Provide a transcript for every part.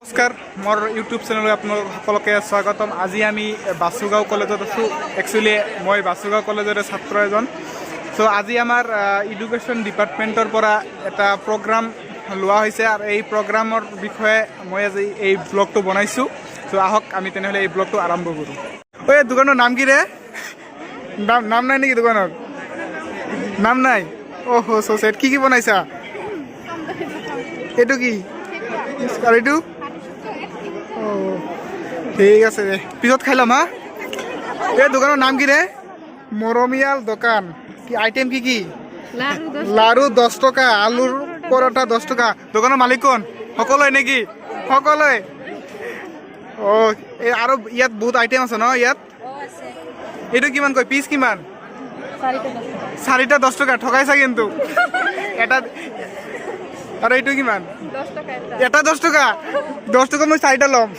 নমস্কাৰ মোৰ ইউটিউব চেনেললৈ আপোনালোক সকলোকে স্বাগতম। আজি আমি বাসুগাঁও কলেজত আছোঁ। একচুৱেলি মই বাসুগাঁও কলেজৰে ছাত্ৰ এজন। চ' আজি আমাৰ এডুকেশ্যন ডিপাৰ্টমেণ্টৰ পৰা এটা প্ৰগ্ৰাম লোৱা হৈছে আৰু এই প্ৰগ্ৰামৰ বিষয়ে মই আজি এই ব্লগটো বনাইছোঁ। চ' আহক আমি তেনেহ'লে এই ব্লগটো আৰম্ভ কৰোঁ। ঐ দোকানৰ নাম কি ৰে? নাম নাই নেকি দোকানৰ? নাম নাই? অহ' চ' কি বনাইছা? এইটো কি আৰু এইটো? ঠিক আছে দে, পিছত খাই ল'ম হা। এই দোকানৰ নাম কি ৰে? মৰমীয়াল দোকান। কি আইটেম কি কি? লাৰু 10 টকা, আলুৰ পৰঠা 10 টকা। দোকানৰ মালিক কোন? সকলোৱে নেকি? সকলোৱে। অঁ, এই আৰু ইয়াত বহুত আইটেম আছে ন ইয়াত? এইটো কিমান কয়? পিচ কিমান? 4টা 10 টকা। ঠগাইছা কিন্তু এটা। আৰু এইটো কিমান? এটা 10 টকা। 10 টকা মই 4টা ল'ম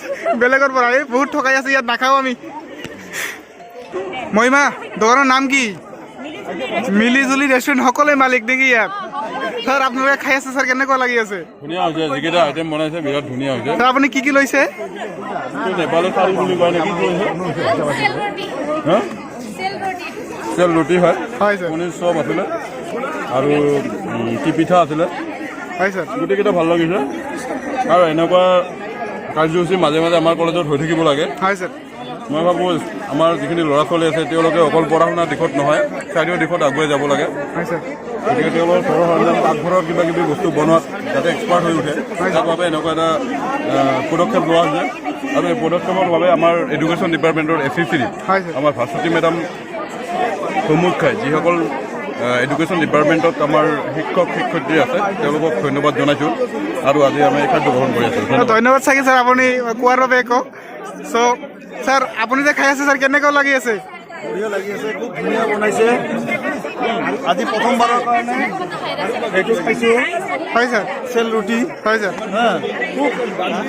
বেলেগৰ পৰা। এই বহুত ঠগাই আছে ইয়াত, নাখাওঁ আমি। মহিমা, দোকানৰ নাম কি? মিলি জুলি ৰেষ্টুৰেণ্ট। সকলোৱে মালিক নেকি ইয়াত? ছাৰ আপোনালোকে খাই আছে, ছাৰ কেনেকুৱা লাগি আছে? ধুনীয়া হৈছে, যিকেইটা আইটেম বনাইছে বিৰাট ধুনীয়া হৈছে। ছাৰ আপুনি কি কি লৈছে? নেপালী থালি বুলি কয় নেকি? চেল ৰুটি হয়, হয় ছাৰ। পনীৰ চপ আছিলে আৰু কি পিঠা আছিলে। হয় ছাৰ। গোটেইকেইটা ভাল লাগিছে আৰু এনেকুৱা কাৰ্যসূচী মাজে মাজে আমাৰ কলেজত হৈ থাকিব লাগে। হয় ছাৰ। মই ভাবোঁ আমাৰ যিখিনি ল'ৰা ছোৱালী আছে তেওঁলোকে অকল পঢ়া শুনাৰ দিশত নহয়, চাৰিও দিশত আগুৱাই যাব লাগে। হয় ছাৰ। গতিকে তেওঁলোকৰ ঘৰৰ সৰঞ্জাম পাকঘৰৰ কিবা কিবি বস্তু বনোৱাত যাতে এক্সপাৰ্ট হৈ উঠে, তাৰ বাবে এনেকুৱা এটা পদক্ষেপ লোৱা হৈছে। আৰু এই পদক্ষেপৰ বাবে আমাৰ এডুকেশ্যন ডিপাৰ্টমেণ্টৰ এচিচিৰি আমাৰ ভাস্বতী মেডাম প্ৰমুখ খাই যিসকল এডুকেশ্যন ডিপাৰ্টমেণ্টত আমাৰ শিক্ষক শিক্ষয়িত্ৰী আছে তেওঁলোকক ধন্যবাদ জনাইছোঁ আৰু আজি আমি এই খাদ্য গ্ৰহণ কৰি আছোঁ। ধন্যবাদ চাগে ছাৰ আপুনি কোৱাৰ বাবে কওক। চ' ছাৰ আপুনি যে খাই আছে ছাৰ কেনেকুৱা লাগি আছে? বঢ়িয়া লাগি আছে, খুব ধুনীয়া বনাইছে। আজি প্ৰথমবাৰৰ কাৰণে এইটো খাইছোঁ। হয় ছাৰ। চেল ৰুটি। হয় ছাৰ। খুব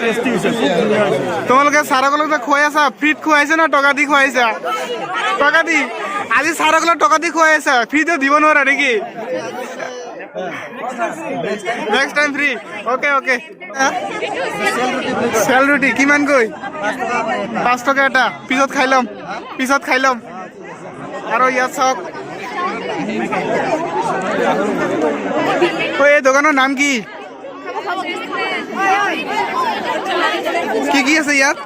টেষ্টি হৈছে, খুব ধুনীয়া হৈছে। তোমালোকে ছাৰসকলক যে খুৱাই আছা, ফ্ৰীত খুৱাইছে না টকা দি খুৱাইছা? টকা দি। আজি ছাৰসকলক টকা দি খুৱাই আছা, ফ্ৰীতে দিব নোৱাৰা নেকি? Next time free. Okay okay. চেল ৰুটি কিমানকৈ? 5 টকা এটা। পিছত খাই ল'ম, পিছত খাই ল'ম। আৰু ইয়াত চাওক, এই দোকানৰ নাম কি? কি কি আছে ইয়াত?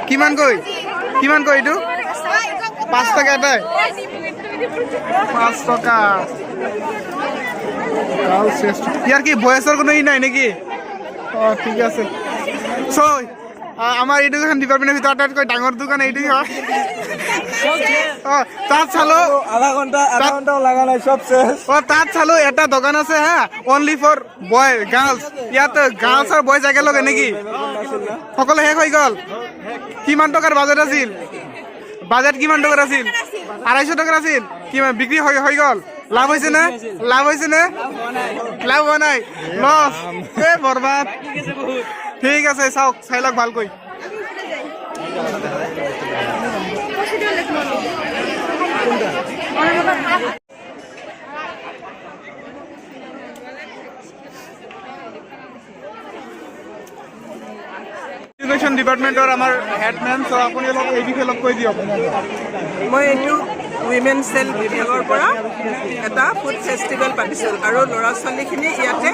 কিমানকৈ? কিমানকৈ এইটো? 5 টকা এটাই? 5 টকা। ইয়াৰ কি বয়সৰ কোনো ই নাই নেকি? অঁ ঠিক আছে। চ' আমাৰ এডুকেশ্যন ডিপাৰ্টমেণ্টৰ ভিতৰত আটাইতকৈ ডাঙৰ দোকান এইটোৱে হয়। অঁ তাত চালোঁ আধা ঘণ্টা লগা নাই, চব শেষ। অঁ তাত চালোঁ এটা দোকান আছে হা, অনলি ফৰ বয় গাৰ্লছ। ইয়াত গাৰ্লছ আৰু বয়জ একেলগে নেকি? সকলো শেষ হৈ গ'ল? কিমান টকাৰ বাজেট আছিল? বাজেট কিমান টকাৰ আছিল? 250 টকাৰ আছিল। কিমান বিক্ৰী হৈ গ'ল? লাভ হৈছে নে? লাভ হৈছে নে? লাভ হোৱা নাই, লছ। এই বৰবাদ। ঠিক আছে, চাওক, চাই লওক ভালকৈ। এডুকেশ্যন ডিপাৰ্টমেণ্টৰ আমাৰ হেডমেন, চ' আপুনি অলপ এই বিষয়ে অলপ কৈ দিয়ক। মই এইটো উইমেন চেল বিভাগৰ পৰা এটা ফুড ফেষ্টিভেল পাতিছোঁ আৰু ল'ৰা ছোৱালীখিনি ইয়াতে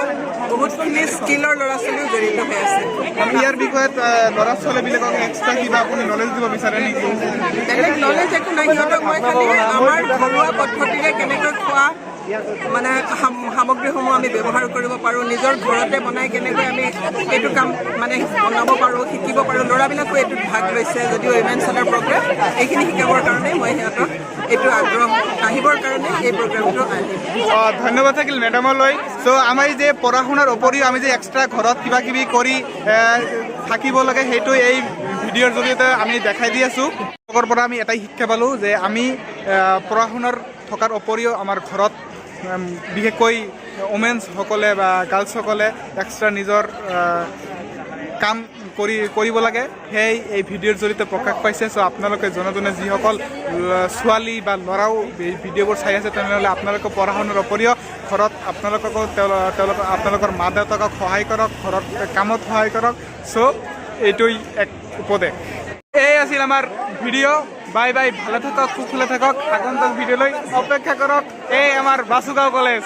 বহুতখিনি স্কিলৰ ল'ৰা ছোৱালীও জড়িত হৈ আছে। ইয়াৰ বিষয়ে ল'ৰা ছোৱালীবিলাকক এক্সট্ৰা কিবা আপুনি নলেজ দিব বিচাৰে নেকি? বেলেগ নলেজ একো নাই, সিহঁতক মই খালি আমাৰ ঘৰুৱা পদ্ধতিৰে কেনেকৈ খোৱা মানে সামগ্ৰীসমূহ আমি ব্যৱহাৰ কৰিব পাৰোঁ, নিজৰ ঘৰতে বনাই কেনেকৈ আমি এইটো কাম মানে বনাব পাৰোঁ, শিকিব পাৰোঁ। ল'ৰাবিলাকো এইটোত ভাগ লৈছে, যদিও উইমেন চেলৰ প্ৰগ্ৰেম। এইখিনি শিকাবৰ কাৰণে মই সিহঁতক এইটো আগ্ৰহ আহিবৰ কাৰণে এই প্ৰগ্ৰেমটো অঁ ধন্যবাদ থাকিল মেডামলৈ। চ' আমাৰ যে পঢ়া শুনাৰ উপৰিও আমি যে এক্সট্ৰা ঘৰত কিবা কিবি কৰি থাকিব লাগে, সেইটো এই ভিডিঅ'ৰ জৰিয়তে আমি দেখাই দি আছোঁ। তেওঁলোকৰ পৰা আমি এটাই শিক্ষা পালোঁ যে আমি পঢ়া শুনাৰ থকাৰ উপৰিও আমাৰ ঘৰত বিশেষকৈ ওমেন্সসকলে বা গাৰ্লছসকলে এক্সট্ৰা নিজৰ কাম কৰিব লাগে, সেয়াই এই ভিডিঅ'ৰ জৰিয়তে প্ৰকাশ পাইছে। চ' আপোনালোকে জনে যিসকল ছোৱালী বা ল'ৰাও এই ভিডিঅ'বোৰ চাই আছে, তেনেহ'লে আপোনালোকে পঢ়া শুনাৰ উপৰিও ঘৰত আপোনালোককো আপোনালোকৰ মা দেউতাকক সহায় কৰক, ঘৰত কামত সহায় কৰক। চ' এইটোই এক উপদেশ। এই আছিল আমাৰ ভিডিঅ'। বাই বাই, ভালে থাকক, সুখলে থাকক, আগন্তুক ভিডিঅ'লৈ অপেক্ষা কৰক। এই আমাৰ বাসুগাঁও কলেজ।